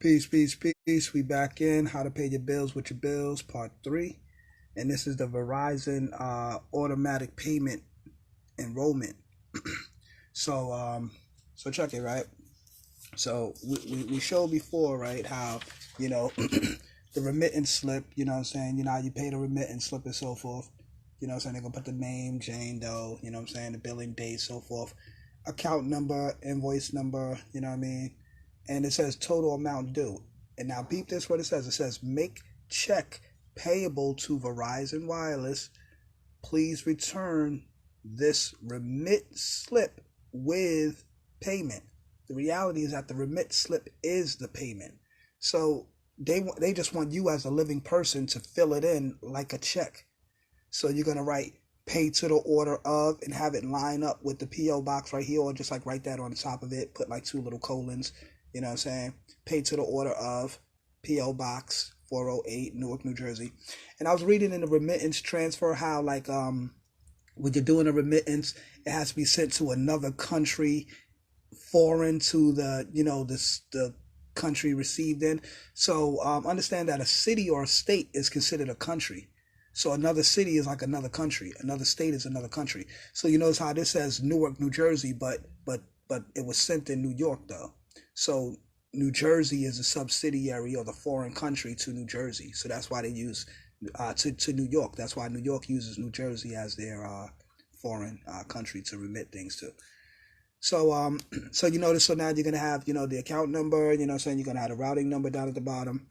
Peace, peace, peace. We back in How to Pay Your Bills with Your Bills, Part 3. And this is the Verizon automatic payment enrollment. So so check it, right? So we showed before, right, how, the remittance slip, what I'm saying, how you pay the remittance slip and so forth. What I'm saying? They're gonna put the name, Jane Doe, what I'm saying, the billing date, so forth, account number, invoice number, what I mean? And it says total amount due. And now beep this what it says. It says make check payable to Verizon Wireless. Please return this remit slip with payment. The reality is that the remit slip is the payment. So they just want you as a living person to fill it in like a check. So you're gonna write pay to the order of and have it line up with the PO box right here, or just like write that on the top of it, put like two little colons, you know what I'm saying? Pay to the order of PO Box 408, Newark, New Jersey. And I was reading in the remittance transfer how when you're doing a remittance, it has to be sent to another country foreign to the country received in. So understand that a city or a state is considered a country. So another city is like another country. Another state is another country. So you notice how this says Newark, New Jersey, but it was sent in New York though. So New Jersey is a subsidiary of the foreign country to New Jersey. So that's why they use to New York. That's why New York uses New Jersey as their foreign country to remit things to. So so you notice, so now you're gonna have the account number, saying you're gonna have the routing number down at the bottom.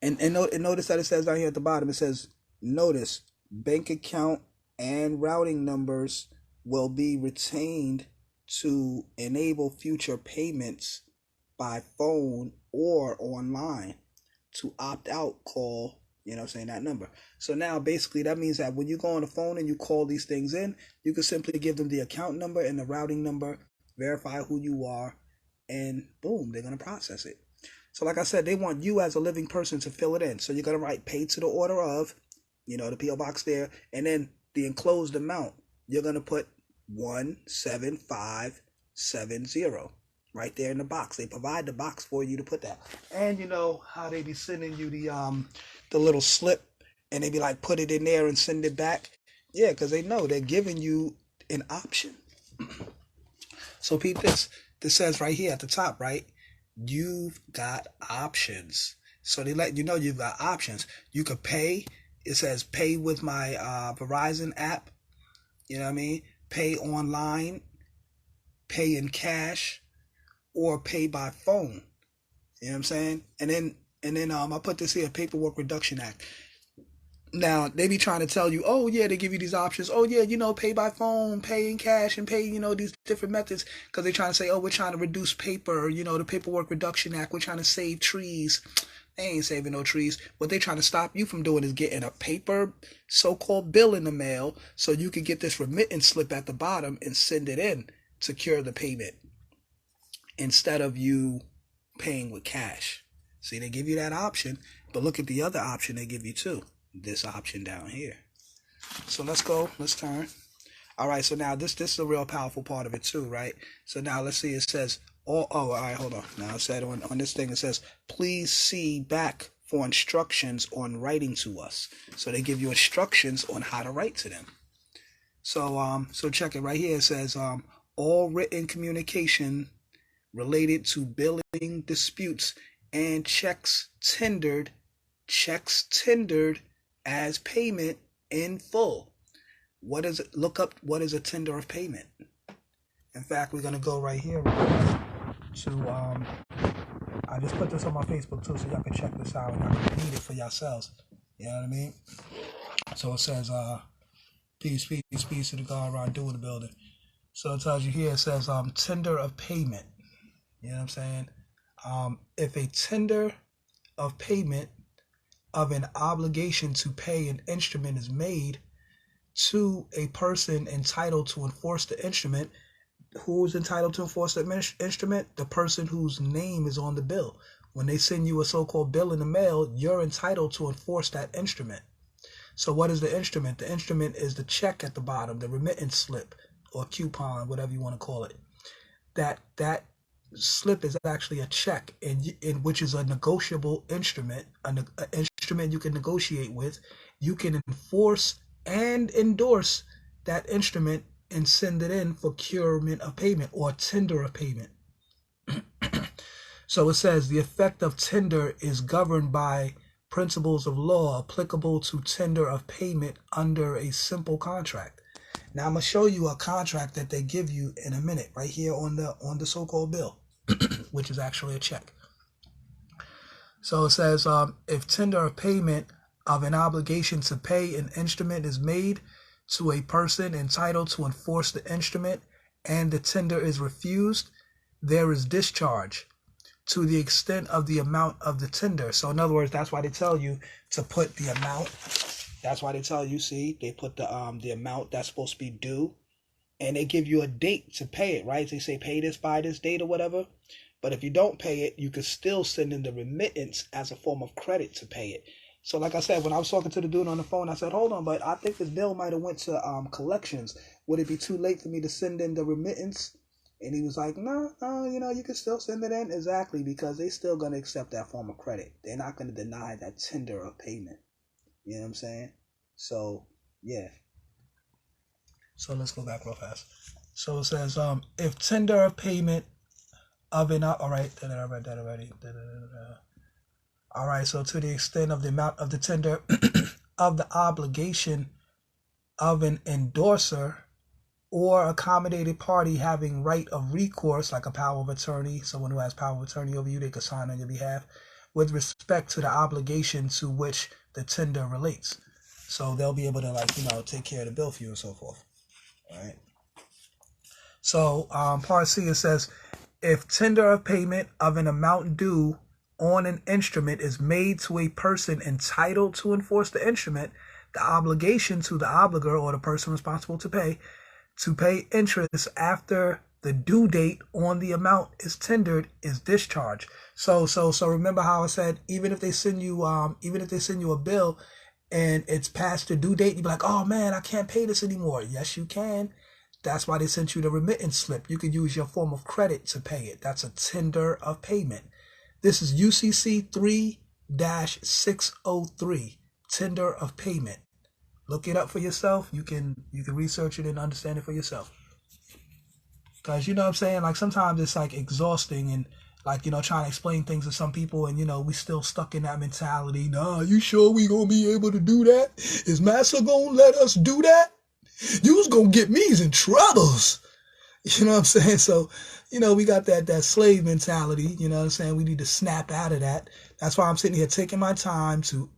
And notice that it says down here at the bottom, it says notice bank account and routing numbers will be retained to enable future payments by phone or online. To opt out, call, that number. So now basically that means that when you go on the phone and you call these things in, you can simply give them the account number and the routing number, verify who you are, and boom, they're going to process it. So like I said, they want you as a living person to fill it in. So you're going to write pay to the order of, the PO box there, and then the enclosed amount, you're going to put 17570 right there in the box. They provide the box for you to put that. And you know how they be sending you the little slip, and they be like, put it in there and send it back. Yeah, because they know they're giving you an option. So Pete, this says right here at the top, right? You've got options. So they let you know you've got options. You could pay. It says pay with my Verizon app. You know what I mean? Pay online, pay in cash, or pay by phone. You know what I'm saying? And then I put this here, Paperwork Reduction Act. Now they be trying to tell you, oh yeah, they give you these options. Oh yeah, pay by phone, pay in cash, and pay, these different methods, because they're trying to say, oh, we're trying to reduce paper, the Paperwork Reduction Act. We're trying to save trees. They ain't saving no trees. What they trying to stop you from doing is getting a paper so-called bill in the mail so you can get this remittance slip at the bottom and send it in to cure the payment instead of you paying with cash. See, they give you that option, but look at the other option they give you too. This option down here. So let's go. Let's turn. All right, so now this is a real powerful part of it too, right? So now let's see, it says, all right, hold on. Now it said on this thing, it says, please see back for instructions on writing to us. So they give you instructions on how to write to them. So so check it right here. It says, all written communication related to billing disputes and checks tendered as payment in full. What is it? Look up what is a tender of payment. In fact, we're gonna go right here to I just put this on my Facebook too, so y'all can check this out and y'all can read it for yourselves. You know what I mean? So it says peace to the God around doing the building. So it tells you here, it says tender of payment. You know what I'm saying? If a tender of payment of an obligation to pay an instrument is made to a person entitled to enforce the instrument. Who is entitled to enforce the instrument? The person whose name is on the bill. When they send you a so-called bill in the mail, you're entitled to enforce that instrument. So what is the instrument? The instrument is the check at the bottom, the remittance slip or coupon, whatever you want to call it. That slip is actually a check, and which is a negotiable instrument, an instrument you can negotiate with. You can enforce and endorse that instrument and send it in for curement of payment or tender of payment. So it says the effect of tender is governed by principles of law applicable to tender of payment under a simple contract. Now I'm gonna show you a contract that they give you in a minute, right here on the so-called bill, which is actually a check. So it says if tender of payment of an obligation to pay an instrument is made to a person entitled to enforce the instrument, and the tender is refused, there is discharge to the extent of the amount of the tender. So in other words, that's why they tell you to put the amount. That's why they tell you, see, they put the amount that's supposed to be due, and they give you a date to pay it, right? They say pay this by this date or whatever. But if you don't pay it, you can still send in the remittance as a form of credit to pay it. So like I said, when I was talking to the dude on the phone, I said, hold on, but I think this bill might have went to collections. Would it be too late for me to send in the remittance? And he was like, no, you can still send it in. Exactly, because they still going to accept that form of credit. They're not going to deny that tender of payment. You know what I'm saying? So, yeah. So let's go back real fast. So it says, if tender of payment of an, all right, I read that already. All right, so to the extent of the amount of the tender of the obligation of an endorser or accommodated party having right of recourse, like a power of attorney, someone who has power of attorney over you, they could sign on your behalf, with respect to the obligation to which the tender relates. So they'll be able to, take care of the bill for you and so forth. All right. So part C, it says, if tender of payment of an amount due on an instrument is made to a person entitled to enforce the instrument, the obligation to the obligor or the person responsible to pay interest after the due date on the amount is tendered is discharged. So remember how I said even if they send you a bill and it's past the due date, you'd be like, oh man, I can't pay this anymore. Yes, you can. That's why they sent you the remittance slip. You could use your form of credit to pay it. That's a tender of payment. This is UCC 3-603, tender of payment. Look it up for yourself. You can research it and understand it for yourself. Because, you know what I'm saying? Like sometimes it's like exhausting and trying to explain things to some people and, we still stuck in that mentality. Nah, you sure we gonna be able to do that? Is Massa gonna let us do that? You was gonna get me in troubles. You know what I'm saying? So, we got that slave mentality. You know what I'm saying? We need to snap out of that. That's why I'm sitting here taking my time to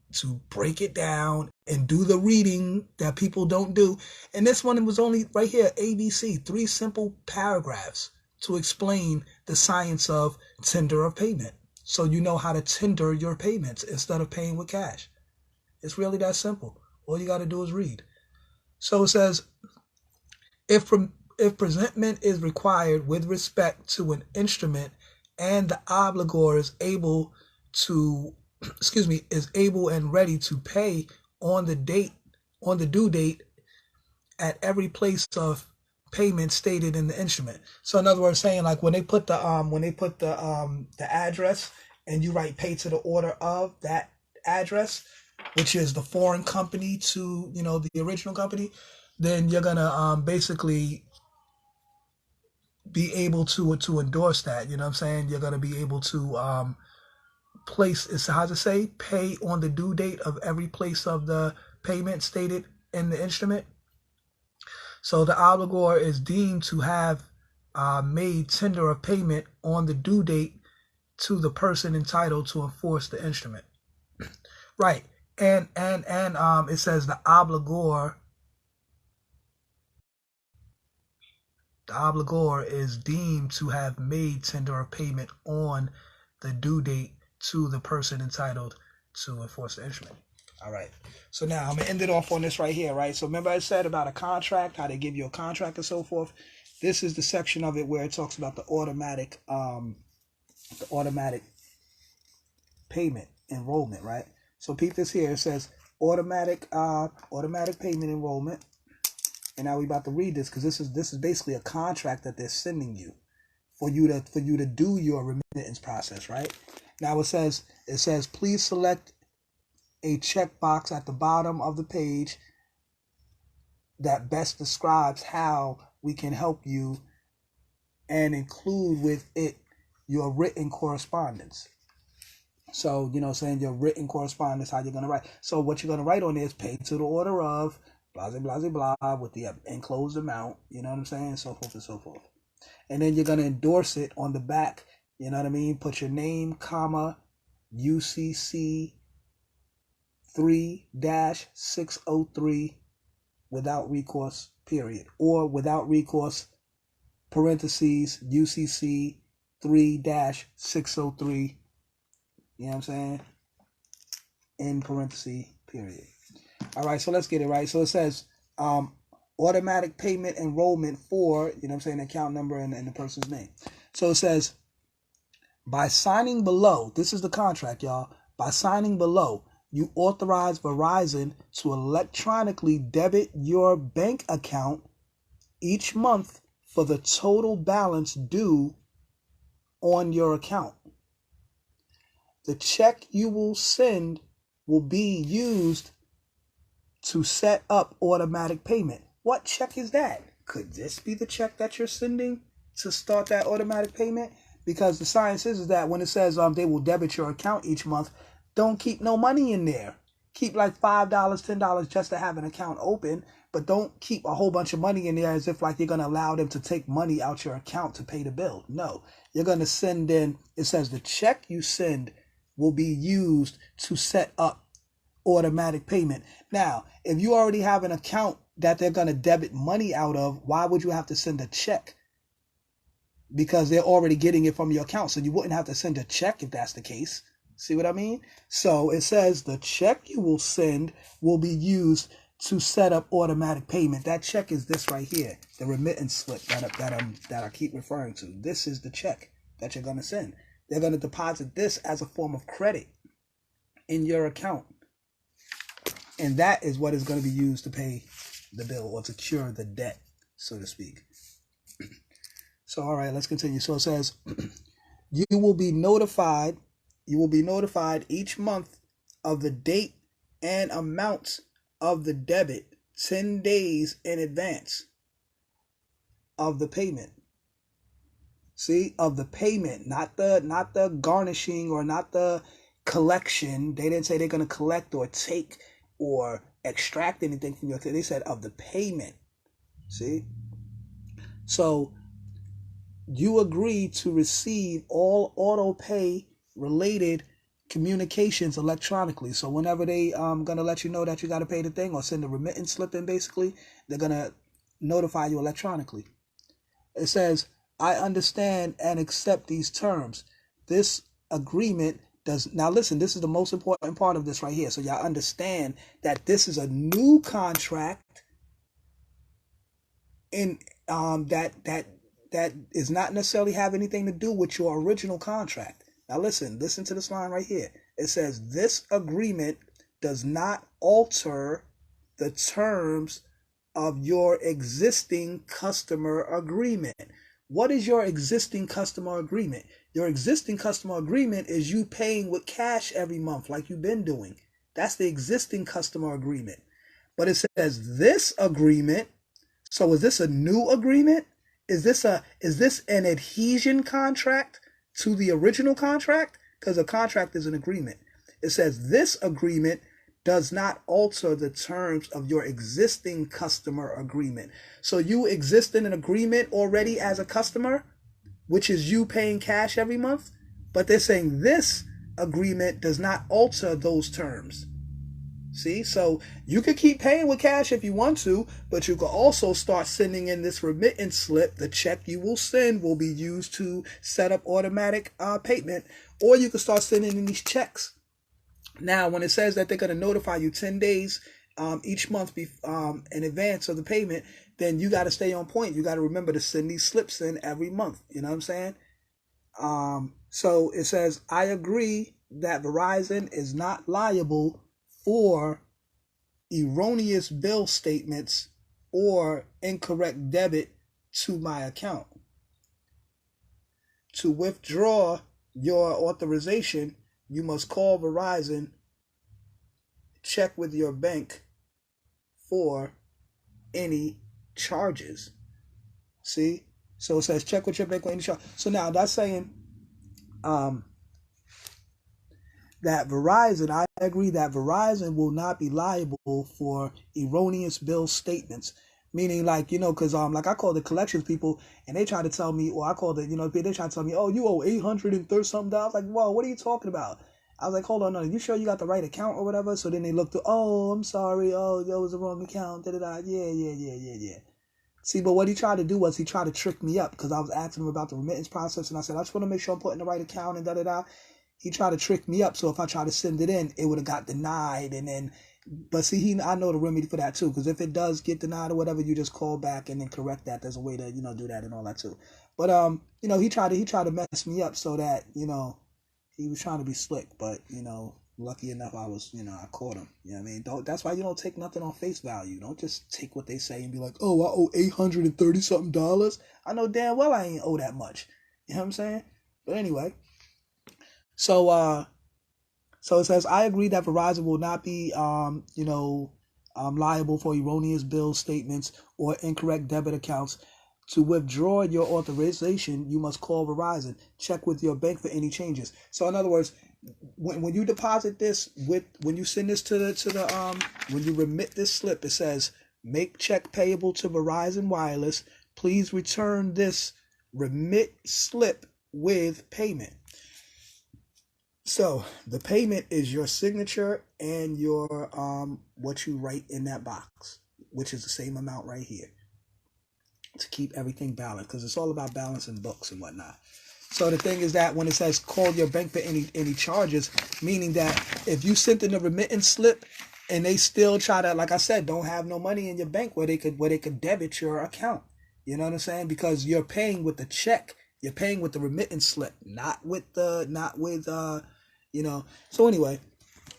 break it down and do the reading that people don't do. And this one was only right here, ABC, 3 simple paragraphs to explain the science of tender of payment. So you know how to tender your payments instead of paying with cash. It's really that simple. All you got to do is read. So it says, if presentment is required with respect to an instrument and the obligor is able and ready to pay on the due date at every place of payment stated in the instrument. So in other words, saying like when they put the address and you write pay to the order of that address, which is the foreign company to the original company, then you're gonna basically be able to endorse that. You know what I'm saying? You're gonna be able to place, is how to say, pay on the due date of every place of the payment stated in the instrument. So the obligor is deemed to have made tender of payment on the due date to the person entitled to enforce the instrument. Right. And it says the obligor is deemed to have made tender of payment on the due date to the person entitled to enforce the instrument. All right. So now I'm going to end it off on this right here, right? So remember I said about a contract, how they give you a contract and so forth. This is the section of it where it talks about the automatic payment enrollment, right? So peep this here. It says automatic payment enrollment. And now we're about to read this because this is basically a contract that they're sending you for you to do your remittance process, right? Now it says please select a checkbox at the bottom of the page that best describes how we can help you and include with it your written correspondence. So, saying your written correspondence, how you're going to write. So what you're going to write on there is paid to the order of blah, blah, blah, blah, with the enclosed amount, you know what I'm saying? So forth and so forth. And then you're going to endorse it on the back, you know what I mean? Put your name, comma, UCC 3-603 without recourse, period. Or without recourse, parentheses, UCC 3-603, you know what I'm saying? In parentheses, period. All right, so let's get it right. So it says automatic payment enrollment for, you know what I'm saying, account number and the person's name. So it says, by signing below, this is the contract, y'all. By signing below, you authorize Verizon to electronically debit your bank account each month for the total balance due on your account. The check you will send will be used to set up automatic payment. What check is that? Could this be the check that you're sending to start that automatic payment? Because the science is that when it says they will debit your account each month, don't keep no money in there. Keep like $5, $10 just to have an account open, but don't keep a whole bunch of money in there as if like you're going to allow them to take money out your account to pay the bill. No, you're going to send in, it says the check you send will be used to set up automatic payment. Now, if you already have an account that they're going to debit money out of, why would you have to send a check? Because they're already getting it from your account. So you wouldn't have to send a check if that's the case. See what I mean? So it says the check you will send will be used to set up automatic payment. That check is this right here, the remittance slip that I keep referring to. This is the check that you're going to send. They're going to deposit this as a form of credit in your account. And that is what is going to be used to pay the bill or to cure the debt, so to speak. So, all right, let's continue. So it says, you will be notified each month of the date and amount of the debit 10 days in advance of the payment. See, of the payment, not the garnishing or not the collection. They didn't say they're going to collect or take or extract anything from your. They said of the payment. See? So you agree to receive all auto pay related communications electronically. So whenever they gonna let you know that you got to pay the thing or send a remittance slip in, basically, they're gonna notify you electronically. It says, I understand and accept these terms. This agreement does, now listen, this is the most important part of this right here. So y'all understand that this is a new contract in that is not necessarily have anything to do with your original contract. Now listen to this line right here. It says this agreement does not alter the terms of your existing customer agreement. What is your existing customer agreement? Your existing customer agreement is you paying with cash every month like you've been doing. That's the existing customer agreement. But it says this agreement. So is this a new agreement? Is this an adhesion contract to the original contract? Because a contract is an agreement. It says this agreement does not alter the terms of your existing customer agreement. So you exist in an agreement already as a customer, which is you paying cash every month. But they're saying this agreement does not alter those terms. See, so you could keep paying with cash if you want to, but you could also start sending in this remittance slip. The check you will send will be used to set up automatic payment, or you could start sending in these checks. Now, when it says that they're going to notify you 10 days each month in advance of the payment, then you got to stay on point. You got to remember to send these slips in every month. You know what I'm saying? So it says, I agree that Verizon is not liable for erroneous bill statements or incorrect debit to my account. To withdraw your authorization, you must call Verizon, check with your bank for any charges. See? So it says check with your bank for any charge. So now that's saying um, that Verizon, I agree that Verizon will not be liable for erroneous bill statements. Meaning, like, because like I call the collections people and they try to tell me, or I call the, they try to tell me, oh, you owe $830 something. I was like, whoa, what are you talking about? I was like, hold on, no, you sure you got the right account or whatever? So then they looked through, oh, I'm sorry, oh, that was the wrong account, da da da, yeah. See, but what he tried to do was he tried to trick me up because I was asking him about the remittance process, and I said, I just want to make sure I'm putting the right account and da da da. He tried to trick me up, so if I tried to send it in, it would have got denied, and then, but see, I know the remedy for that too, because if it does get denied or whatever, you just call back and then correct that. There's a way to, do that and all that too. But he tried to mess me up so that, he was trying to be slick, but lucky enough I was, I caught him. You know what I mean? That's why you don't take nothing on face value. Don't just take what they say and be like, oh, I owe $830 something. I know damn well I ain't owe that much. You know what I'm saying? But anyway, so it says, I agree that Verizon will not be liable for erroneous bill statements or incorrect debit accounts. To withdraw your authorization, you must call Verizon. Check with your bank for any changes. So in other words, when you deposit this when you send this to the when you remit this slip, it says make check payable to Verizon Wireless. Please return this remit slip with payment. So the payment is your signature and your what you write in that box, which is the same amount right here, to keep everything balanced, because it's all about balancing books and whatnot. So the thing is that when it says call your bank for any charges, meaning that if you sent in a remittance slip and they still try to, like I said, don't have no money in your bank where they could debit your account. You know what I'm saying? Because you're paying with the check, you're paying with the remittance slip, not with. So anyway,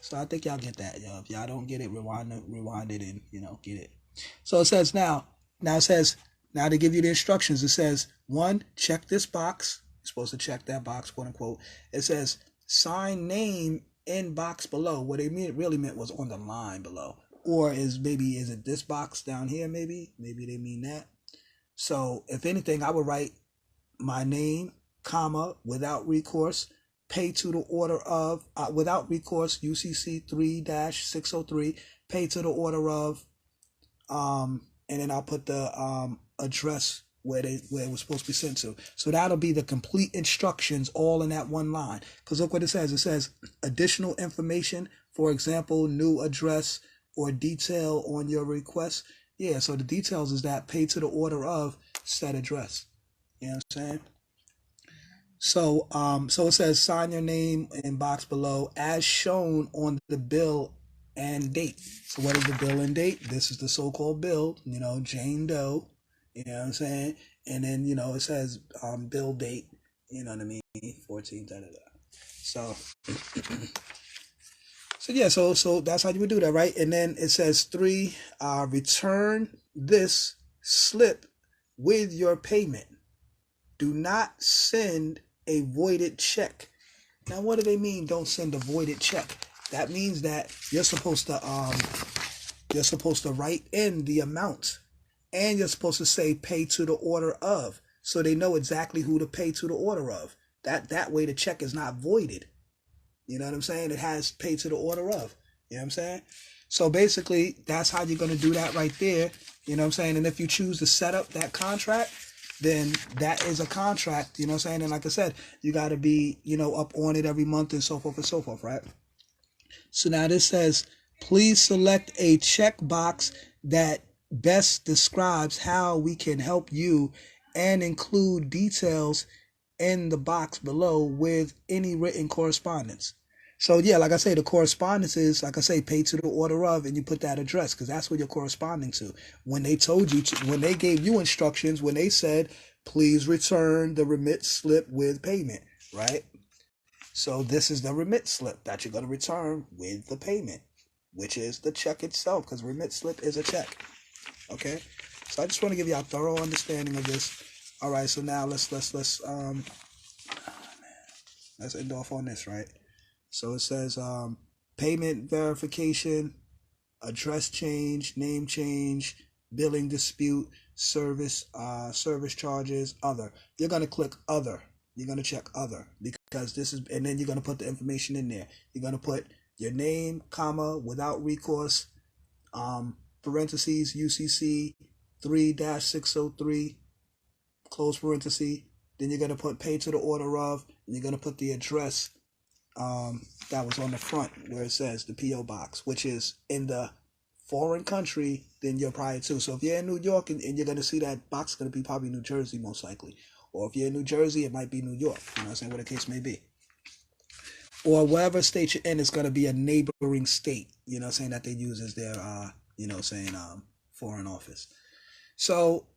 so I think y'all get that, yo. If y'all don't get it, rewind it and get it. So it says now it says. Now to give you the instructions, it says, 1, check this box. You're supposed to check that box, quote unquote. It says, sign name in box below. What they really meant was on the line below. Or is it this box down here maybe? Maybe they mean that. So if anything, I would write my name, comma, without recourse, pay to the order of, without recourse, UCC 3-603, pay to the order of, and then I'll put the address where it was supposed to be sent to. So that'll be the complete instructions all in that one line. Because look what it says. It says additional information, for example, new address or detail on your request. Yeah, so the details is that pay to the order of said address. You know what I'm saying? So so it says sign your name in box below as shown on the bill and date. So what is the bill and date? This is the so-called bill, Jane Doe, you know what I'm saying? And then, it says bill date, you know what I mean? 14, da da da. So so yeah, so that's how you would do that, right? And then it says 3, return this slip with your payment. Do not send a voided check. Now, what do they mean? Don't send a voided check. That means that you're supposed to write in the amount, and you're supposed to say pay to the order of, so they know exactly who to pay to the order of. That way the check is not voided. You know what I'm saying? It has pay to the order of. You know what I'm saying? So basically, that's how you're going to do that right there. You know what I'm saying? And if you choose to set up that contract, then that is a contract, you know what I'm saying? And like I said, you got to be, up on it every month and so forth, right? So now this says, please select a checkbox that best describes how we can help you and include details in the box below with any written correspondence. So yeah, like I say, the correspondence is, like I say, pay to the order of, and you put that address, because that's what you're corresponding to. When they told you, when they gave you instructions, when they said, please return the remit slip with payment, right? So this is the remit slip that you're going to return with the payment, which is the check itself, because remit slip is a check. Okay, so I just want to give you a thorough understanding of this. All right, so now let's Let's end off on this, right? So it says payment verification, address change, name change, billing dispute, service charges, other. You're gonna click other. You're gonna check other because this is, and then you're gonna put the information in there. You're gonna put your name, comma, without recourse, parentheses, UCC 3-603, close parenthesis. Then you're gonna put pay to the order of, and you're gonna put the address that was on the front where it says the P.O. box, which is in the foreign country, then you're prior to. So if you're in New York and you're going to see that box, going to be probably New Jersey most likely. Or if you're in New Jersey, it might be New York. You know what I'm saying? What the case may be. Or whatever state you're in, it's going to be a neighboring state, you know what I'm saying, that they use as their, you know what I'm saying, foreign office. So,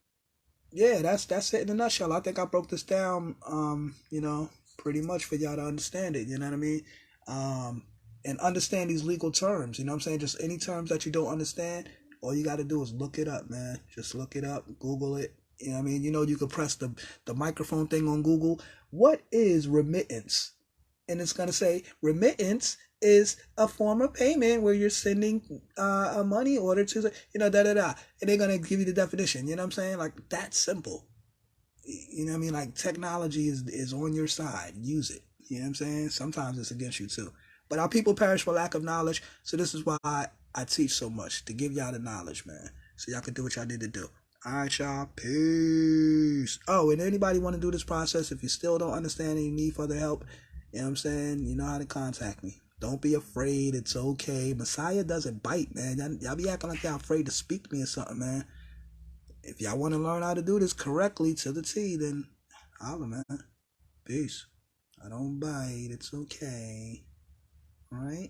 yeah, that's it in a nutshell. I think I broke this down, you know, pretty much for y'all to understand it, you know what I mean? And understand these legal terms, you know what I'm saying? Just any terms that you don't understand, all you got to do is look it up, man. Just look it up, Google it. You know what I mean? You know, you could press the microphone thing on Google. What is remittance? And it's going to say remittance is a form of payment where you're sending a money order to the, you know, And they're going to give you the definition. You know what I'm saying? Like, that's simple. You know what I mean? Like, technology is on your side. Use it. You know what I'm saying? Sometimes it's against you too. But our people perish for lack of knowledge. So this is why I teach so much, to give y'all the knowledge, man. So y'all can do what y'all need to do. All right, y'all. Peace. Oh, and anybody want to do this process, if you still don't understand and you need further help, you know what I'm saying? You know how to contact me. Don't be afraid. It's okay. Messiah doesn't bite, man. Y'all be acting like y'all afraid to speak to me or something, man. If y'all want to learn how to do this correctly to the T, then holla, man. Peace. I don't bite. It's okay. All right.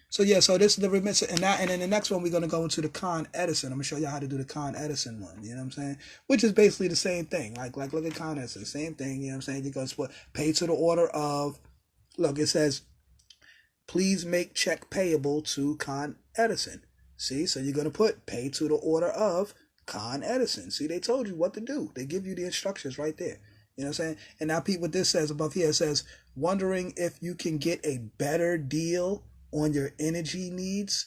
So yeah, so this is the remittance, and then the next one we're gonna go into the Con Edison. I'm gonna show you how to do the Con Edison one. You know what I'm saying? Which is basically the same thing. Like look at Con Edison, same thing. You know what I'm saying? You're gonna put pay to the order of. Look, it says, please make check payable to Con Edison. See, so you're gonna put pay to the order of Con Edison. See, they told you what to do. They give you the instructions right there. You know what I'm saying? And now, Pete, what this says above here, it says, wondering if you can get a better deal on your energy needs?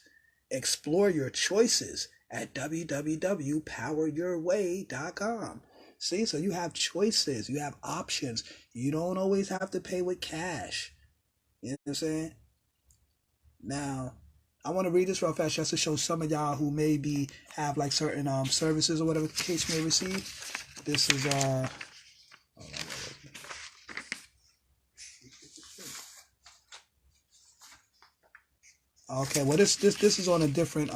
Explore your choices at www.poweryourway.com. See, so you have choices, you have options. You don't always have to pay with cash. You know what I'm saying? Now, I want to read this real fast just to show some of y'all who maybe have like certain services or whatever the case may receive. This is okay, well this is on a different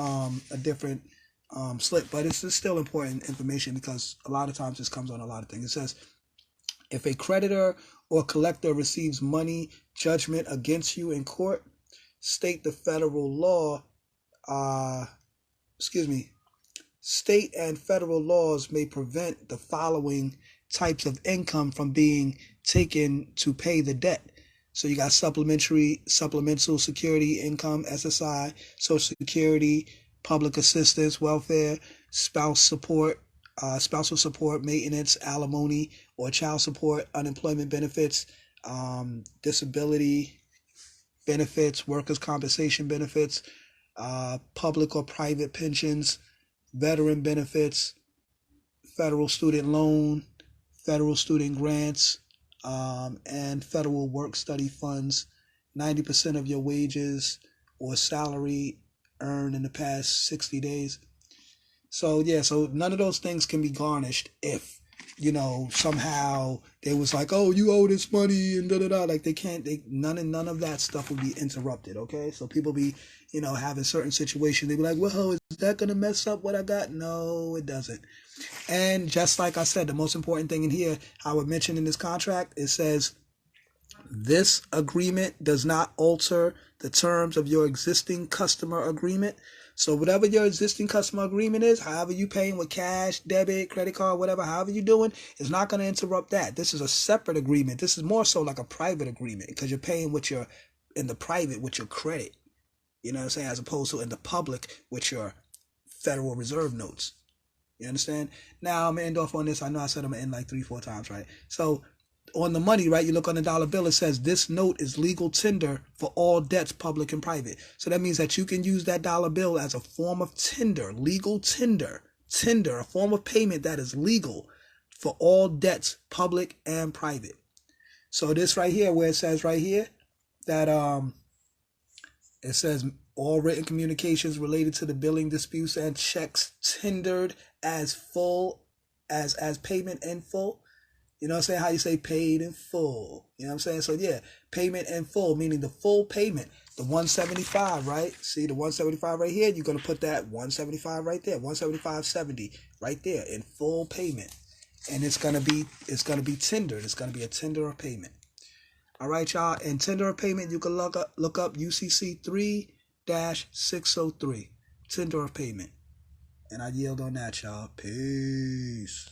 slip, but it's still important information because a lot of times this comes on a lot of things. It says, if a creditor or collector receives money judgment against you in court, state and federal laws may prevent the following types of income from being taken to pay the debt. So you got supplemental security income, SSI, Social Security, public assistance, welfare, spousal support, maintenance, alimony, or child support, unemployment benefits, disability benefits, workers' compensation benefits, public or private pensions, veteran benefits, federal student loan, federal student grants, and federal work-study funds, 90% of your wages or salary earned in the past 60 days. So yeah, so none of those things can be garnished if, you know, somehow they was like, oh, you owe this money and da-da-da. Like none of that stuff will be interrupted, okay? So people be, you know, having certain situations. They be like, well, is that going to mess up what I got? No, it doesn't. And just like I said, the most important thing in here, how I mentioned in this contract, it says, this agreement does not alter the terms of your existing customer agreement. So whatever your existing customer agreement is, however you paying with cash, debit, credit card, whatever, however you doing, it's not going to interrupt that. This is a separate agreement. This is more so like a private agreement because you're paying with your, in the private with your credit, you know what I'm saying, as opposed to in the public with your Federal Reserve notes. You understand? Now I'm going to end off on this. I know I said I'm going to end like 3-4 times, right? So on the money, right, you look on the dollar bill, it says this note is legal tender for all debts, public and private. So that means that you can use that dollar bill as a form of tender, legal tender, a form of payment that is legal for all debts, public and private. So this right here, where it says right here that it says all written communications related to the billing disputes and checks tendered as payment in full. You know what I'm saying? How you say paid in full. You know what I'm saying? So yeah, payment in full, meaning the full payment, the 175, right? See the 175 right here? You're going to put that 175 right there, 175.70 right there in full payment. And it's going to be tendered. It's going to be a tender of payment. All right, y'all. And tender of payment, you can look up UCC 3-603, tender of payment. And I yield on that, y'all. Peace.